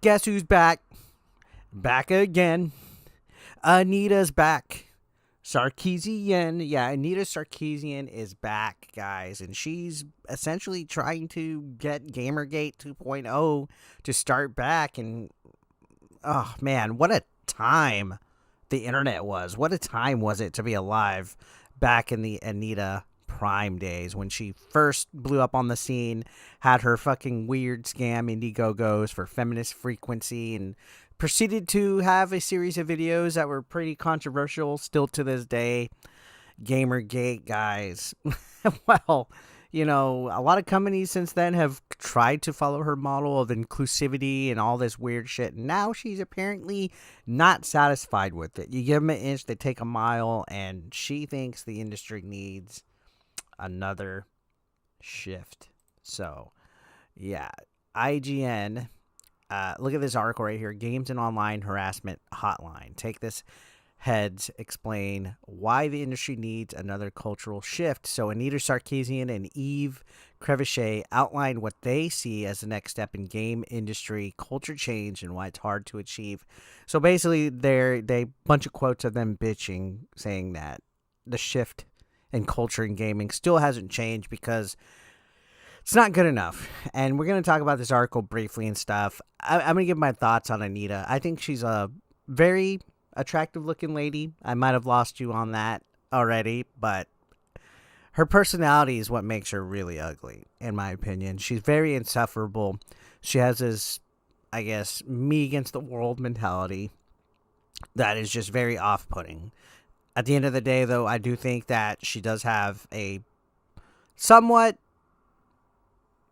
Guess who's back? Back again. Anita's back. Sarkeesian. Yeah, Anita Sarkeesian is back, guys. And she's essentially trying to get Gamergate 2.0 to start back. And, oh, man, what a time the internet was. What a time was it to be alive back in the Anita prime days when she first blew up on the scene, had her fucking weird scam Indiegogos for feminist frequency, and proceeded to have a series of videos that were pretty controversial still to this day. Gamergate, guys. Well, you know, a lot of companies since then have tried to follow her model of inclusivity and all this weird shit. And now she's apparently not satisfied with it. You give them an inch, they take a mile, and she thinks the industry needs another shift. So, yeah, IGN. Look at this article right here. Games and Online Harassment Hotline. Take this heads explain why the industry needs another cultural shift. So Anita Sarkeesian and Eve Crevichet outline what they see as the next step in game industry culture change and why it's hard to achieve. So basically, they bunch of quotes of them bitching, saying that the shift in culture in gaming still hasn't changed because it's not good enough. And we're going to talk about this article briefly and stuff. I'm going to give my thoughts on Anita. I think she's a very attractive looking lady. I might have lost you on that already, but her personality is what makes her really ugly, in my opinion. She's very insufferable. She has this, I guess, me against the world mentality that is just very off-putting. At the end of the day, though, I do think that she does have a somewhat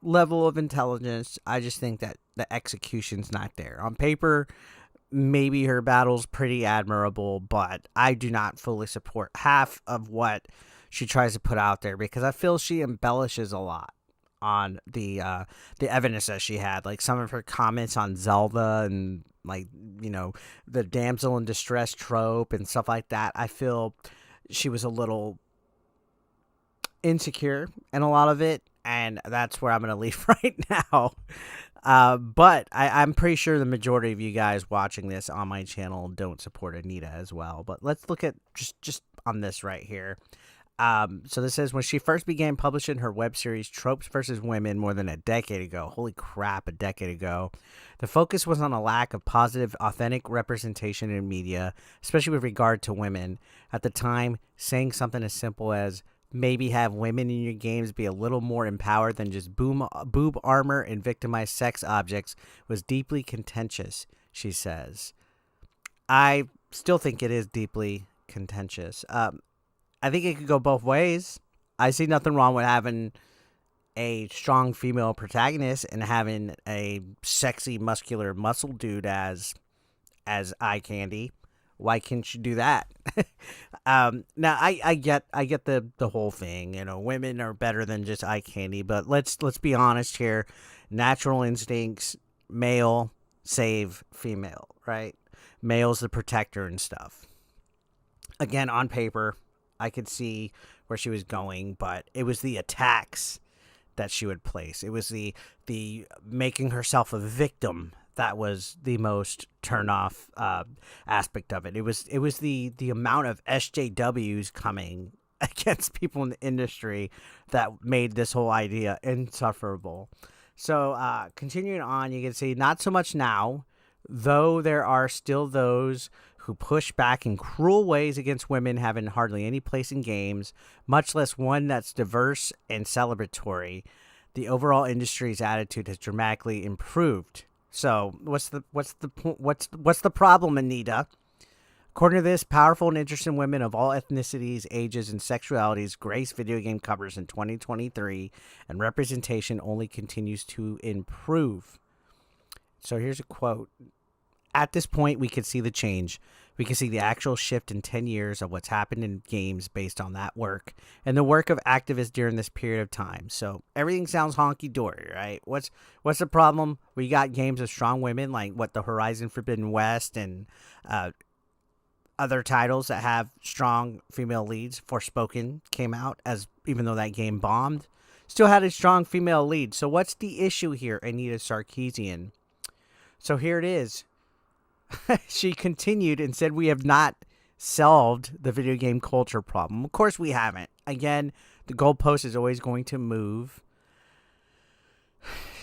level of intelligence. I just think that the execution's not there. On paper, maybe her battle's pretty admirable, but I do not fully support half of what she tries to put out there because I feel she embellishes a lot on the evidence that she had. Like some of her comments on Zelda and, like, you know, the damsel in distress trope and stuff like that. I feel she was a little insecure in a lot of it, and that's where I'm going to leave right now. But I'm pretty sure the majority of you guys watching this on my channel don't support Anita as well. But let's look at just on this right here. So this says, when she first began publishing her web series Tropes versus Women more than a decade ago, holy crap, a decade ago, the focus was on a lack of positive, authentic representation in media, especially with regard to women. At the time, saying something as simple as maybe have women in your games be a little more empowered than just boob armor and victimized sex objects was deeply contentious, she says. I still think it is deeply contentious. I think it could go both ways. I see nothing wrong with having a strong female protagonist and having a sexy, muscular muscle dude as eye candy. Why can't you do that? Now I get the whole thing. You know, women are better than just eye candy, but let's be honest here. Natural instincts, male save female, right? Male's the protector and stuff. Again, on paper, I could see where she was going, but it was the attacks that she would place. It was the making herself a victim that was the most turn off aspect of it. It was the amount of SJWs coming against people in the industry that made this whole idea insufferable. So continuing on, you can see not so much now, though there are still those who push back in cruel ways against women having hardly any place in games, much less one that's diverse and celebratory. The overall industry's attitude has dramatically improved. So what's the problem, Anita? According to this, powerful and interesting women of all ethnicities, ages, and sexualities grace video game covers in 2023, and representation only continues to improve. So here's a quote. At this point, we can see the change. We can see the actual shift in 10 years of what's happened in games based on that work and the work of activists during this period of time. So everything sounds honky-dory, right? What's the problem? We got games of strong women like the Horizon Forbidden West and other titles that have strong female leads. Forspoken came out, as even though that game bombed, still had a strong female lead. So what's the issue here, Anita Sarkeesian? So here it is. She continued and said, we have not solved the video game culture problem. Of course we haven't. Again, the goalpost is always going to move.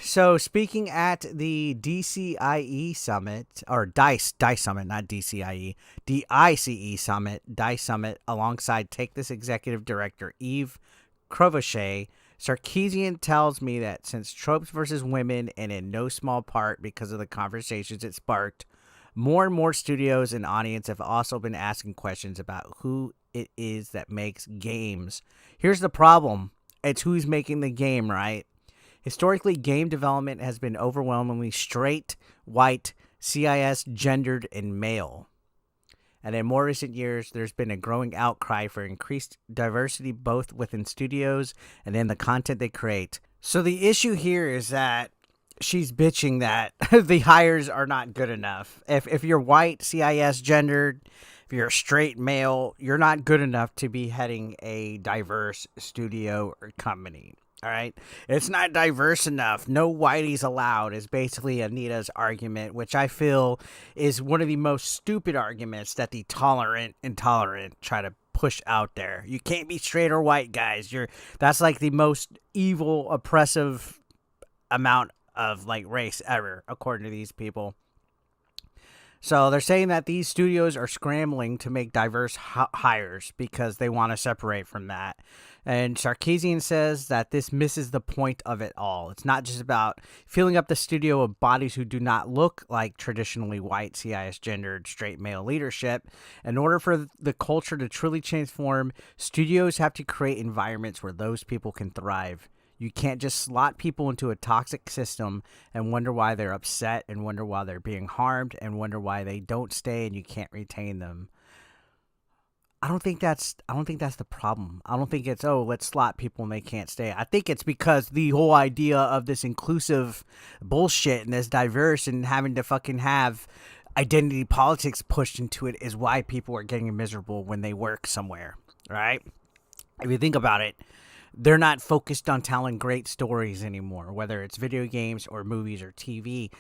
So speaking at the DCIE Summit, or DICE Summit, not DCIE, DICE Summit, DICE Summit, alongside Take This Executive Director Eve Crochet, Sarkeesian tells me that since Tropes versus Women, and in no small part because of the conversations it sparked, more and more studios and audience have also been asking questions about who it is that makes games. Here's the problem. It's who's making the game, right? Historically, game development has been overwhelmingly straight, white, CIS, gendered, and male. And in more recent years, there's been a growing outcry for increased diversity both within studios and in the content they create. So the issue here is that she's bitching that the hires are not good enough. If you're white, CIS, gendered, if you're a straight male, you're not good enough to be heading a diverse studio or company. All right. It's not diverse enough. No whiteys allowed is basically Anita's argument, which I feel is one of the most stupid arguments that the intolerant try to push out there. You can't be straight or white, guys. That's like the most evil, oppressive amount of like race ever, according to these people. So they're saying that these studios are scrambling to make diverse hires because they want to separate from that. And Sarkeesian says that this misses the point of it all. It's not just about filling up the studio with bodies who do not look like traditionally white, CIS, gendered, straight male leadership. In order for the culture to truly transform, studios have to create environments where those people can thrive. You can't just slot people into a toxic system and wonder why they're upset and wonder why they're being harmed and wonder why they don't stay and you can't retain them. I don't think that's the problem. I don't think it's, let's slot people and they can't stay. I think it's because the whole idea of this inclusive bullshit and this diverse and having to fucking have identity politics pushed into it is why people are getting miserable when they work somewhere, right? If you think about it, they're not focused on telling great stories anymore, whether it's video games or movies or TV.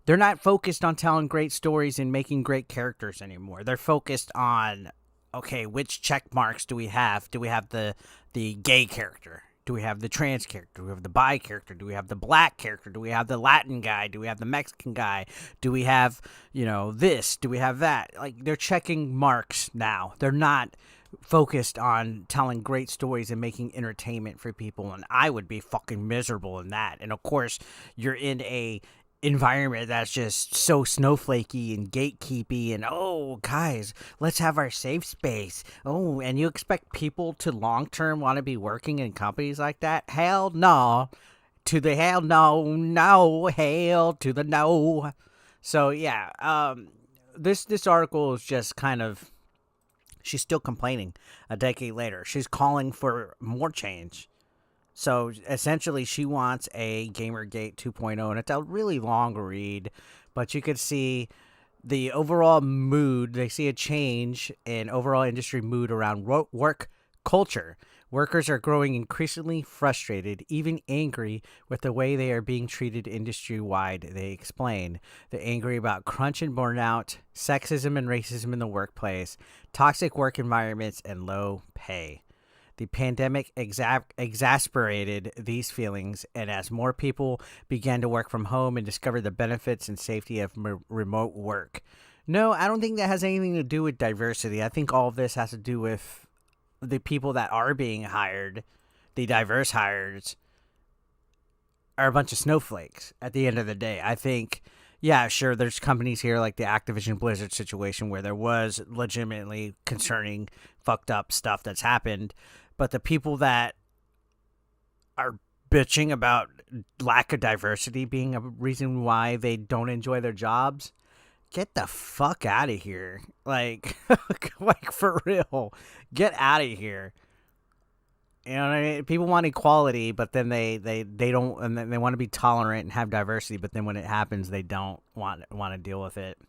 They're not focused on telling great stories and making great characters anymore. They're focused on, okay, which check marks do we have? Do we have the gay character? Do we have the trans character? Do we have the bi character? Do we have the black character? Do we have the Latin guy? Do we have the Mexican guy? Do we have, this? Do we have that? Like, they're checking marks now. They're not focused on telling great stories and making entertainment for people, and I would be fucking miserable in that. And of course, you're in a environment that's just so snowflakey and gatekeepy and, guys, let's have our safe space. And you expect people to long-term want to be working in companies like that? Hell no. To the hell no, hell to the no. So yeah, this article is just kind of, she's still complaining a decade later. She's calling for more change. So essentially, she wants a Gamergate 2.0, and it's a really long read, but you could see the overall mood. They see a change in overall industry mood around work culture. Workers are growing increasingly frustrated, even angry with the way they are being treated industry-wide, they explain. They're angry about crunch and burnout, sexism and racism in the workplace, toxic work environments, and low pay. The pandemic exacerbated these feelings, and as more people began to work from home and discover the benefits and safety of remote work. No, I don't think that has anything to do with diversity. I think all of this has to do with the people that are being hired, the diverse hires, are a bunch of snowflakes at the end of the day. I think, yeah, sure, there's companies here like the Activision Blizzard situation where there was legitimately concerning, fucked up stuff that's happened. But the people that are bitching about lack of diversity being a reason why they don't enjoy their jobs, get the fuck out of here. Like for real, get out of here. You know what I mean? People want equality, but then they don't, and then they want to be tolerant and have diversity, but then when it happens, they don't want to deal with it.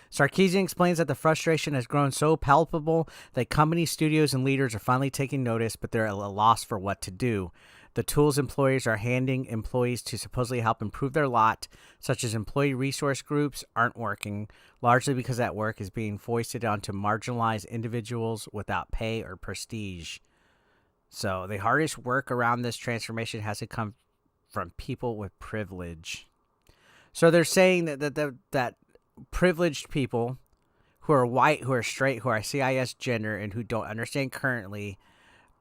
Sarkeesian explains that the frustration has grown so palpable that companies, studios, and leaders are finally taking notice, but they're at a loss for what to do. The tools employers are handing employees to supposedly help improve their lot, such as employee resource groups, aren't working, largely because that work is being foisted onto marginalized individuals without pay or prestige. So the hardest work around this transformation has to come from people with privilege. So they're saying that privileged people who are white, who are straight, who are CIS gender, and who don't understand currently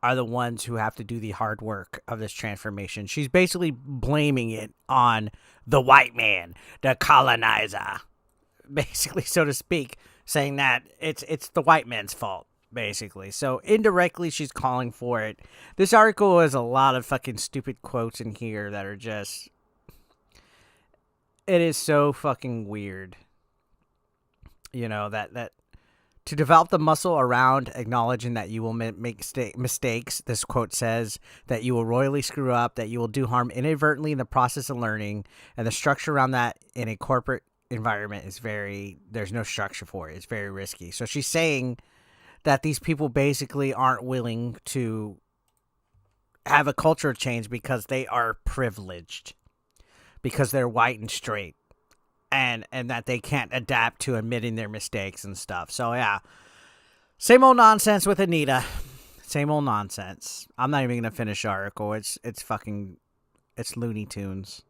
are the ones who have to do the hard work of this transformation. She's basically blaming it on the white man, the colonizer, basically, so to speak, saying that it's the white man's fault, basically. So indirectly, she's calling for it. This article has a lot of fucking stupid quotes in here that are just... It is so fucking weird. You know, that to develop the muscle around acknowledging that you will make mistakes, this quote says, that you will royally screw up, that you will do harm inadvertently in the process of learning, and the structure around that in a corporate environment is there's no structure for it. It's very risky. So she's saying that these people basically aren't willing to have a culture change because they are privileged, because they're white and straight. And that they can't adapt to admitting their mistakes and stuff. So, yeah. Same old nonsense with Anita. Same old nonsense. I'm not even going to finish the article. It's Looney Tunes.